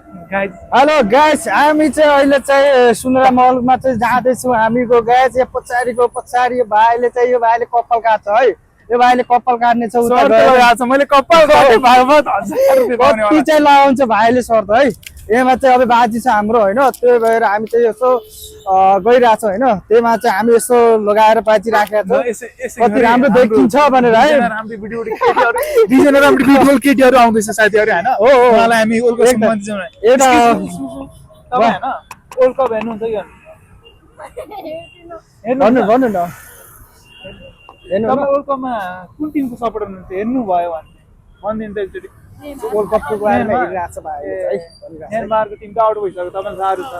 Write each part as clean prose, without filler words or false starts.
Hello guys, हामी चाहिँ अहिले चाहिँ सुन्दरा मलमा चाहिँ जाँदैछौँ हामीको गाइस। यहाँ पछाडि भाइले चाहिँ यो भाइले कपाल काट्छ है। यो भाइले कपाल काट्ने छ उता गएर मैले कपाल काटे भाइमा कति चाहिँ लगाउँछ भाइले शर्त है। यसमा चाहिँ अब बाजी छ हाम्रो होइन, त्यही भएर हामी चाहिँ यसो गइरहेछौँ होइन। त्यहीमा चाहिँ हामी यसो लगाएर बाजी राखेका छौँ कति राम्रो देखिन्छ भनेर है। दुईजना राम्रो ब्युटिफुल केटीहरू आउँदैछ साथीहरू हैन। हो उहाँलाई हामी ओल्को सम्मान दिन्छौँ। एउटा तपाईँ हैन वर्ल्ड कप हेर्नुहुन्छ कि भन्नु भन्नु न। तपाईँ वर्ल्ड कपमा कुन टिमको सपोर्ट गर्नुहुन्छ हेर्नु भयो भने भनिदिनु त एकचोटि। वर्ल्ड कपको बारेमा हेरिरहेको छ भाइ है। म्यानमारको टिम त आउट भइसक्यो, तपाईँलाई साह्रो छ।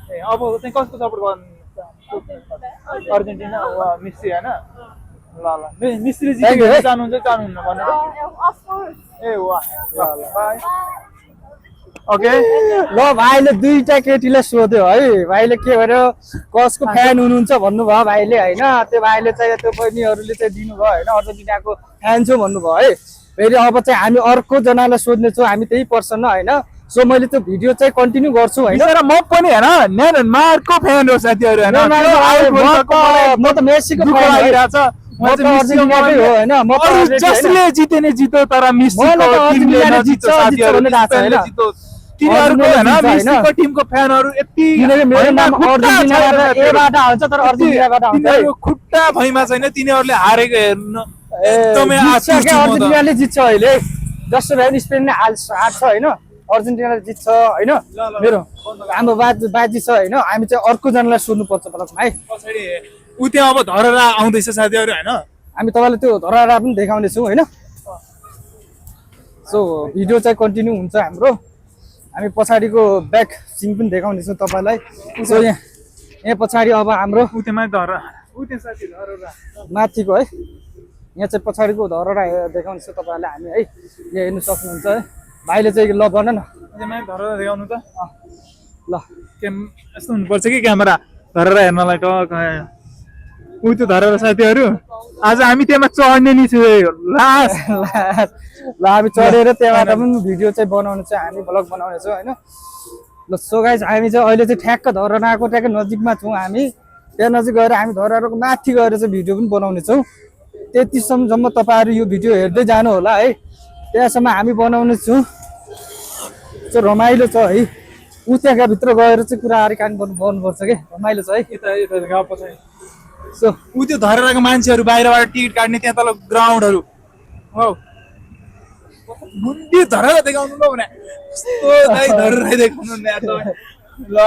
ए अब चाहिँ कसको सपोर्ट गर्नुहुन्छ? अर्जेन्टिना वा मेस्सी हैन? ल ल मेस्सीले जित्नु चाहनुहुन्छ चाहनुहुन्न भनेर? ए वाह बाइ। ओके ल भाइले दुईटा केटीलाई सोध्यो है। भाइले के भन्यो कसको फ्यान हुनुहुन्छ भन्नुभयो भाइले होइन। त्यो भाइले चाहिँ त्यो बहिनीहरूले चाहिँ दिनुभयो होइन, अर्जेन्टिनाको फ्यान छु भन्नुभयो है। फेरि अब चाहिँ हामी अर्को जनालाई सोध्नेछौँ, हामी त्यही पर्सन होइन। सो मैले त्यो भिडियो चाहिँ कन्टिन्यू गर्छु होइन। म पनि हैन म्यानमारको फ्यान हो साथीहरू हैन। म त मेस्सीको फ्यान लागिरहेछ। जसले जिते नै जित्यो तर मेस्सीको टिमले नजित्छ साथीहरू जित्यो। तिनीहरुको हैन मेस्सीको टिमको फ्यानहरु यति मेरो नाम अर्जेन्टिनाबाट एबाट आउँछ तर अर्जेन्टिनाबाट आउँछ। तिनीहरु खुट्टा भैमा छैन, तिनीहरुले हारेको हेर्नु एकदमै आश्चर्य छ। अर्जेन्टिनाले जित्छ अहिले, जस्तो भए स्पेनले हार्छ होइन, अर्जेन्टिनाले जित्छ होइन। मेरो हाम्रो बाजी छ होइन। हामी चाहिँ अर्को जनालाई सोध्नु पर्छ फलकमा है। पछाडी उ त्यहाँ अब धरहरा आउँदैछ साथीहरु हैन। हामी तपाईलाई त्यो धरहरा पनि देखाउने छौँ होइन। सो भिडियो चाहिँ कन्टिन्यू हुन्छ हाम्रो। हामी पछाडिको ब्याक सिन पनि देखाउने छौँ तपाईलाई। सो यहाँ पछाडि अब हाम्रो माथिको है, यहाँ चाहिँ पछाडिको धरहरा देखाउने छ तपाईलाई हामी है। यहाँ हेर्नु सक्नुहुन्छ है। भाइले चाहिँ ल भन न धरहरा देखाउनु त। ल यस्तो हुनुपर्छ कि क्यामेरा धरहरा हेर्नलाई टक उ त्यो धरहरा साथीहरू। आज हामी त्यहाँ चढ्ने नि छु लास्ट ल हामी चढेर त्यहाँबाट पनि भिडियो चाहिँ बनाउने छ, हामी भ्लग बनाउने छौँ होइन। ल सो गाइस, हामी चाहिँ अहिले चाहिँ ठ्याक्क धरहराको ठ्याक्क नजिकमा छौँ हामी। त्यहाँ नजिक गएर हामी धरहराको माथि गएर चाहिँ भिडियो पनि बनाउने छौँ। त्यतिसम्म तपाईँहरू यो भिडियो हेर्दै जानु होला है। त्यहाँसम्म हामी बनाउने छौँ। चाहिँ रमाइलो छ है। उ त्यहाँका भित्र गएर चाहिँ कुराहरू कान गर्नुपर्छ कि रमाइलो छ है। सो उ त्यो धरहराको मान्छेहरू बाहिरबाट टिकट काट्ने त्यहाँ तल ग्राउन्डहरू हो मुन्डी धरहरा देखाउनु न भने कस्तो दाइ धरहरा देखाउनु न यार। ल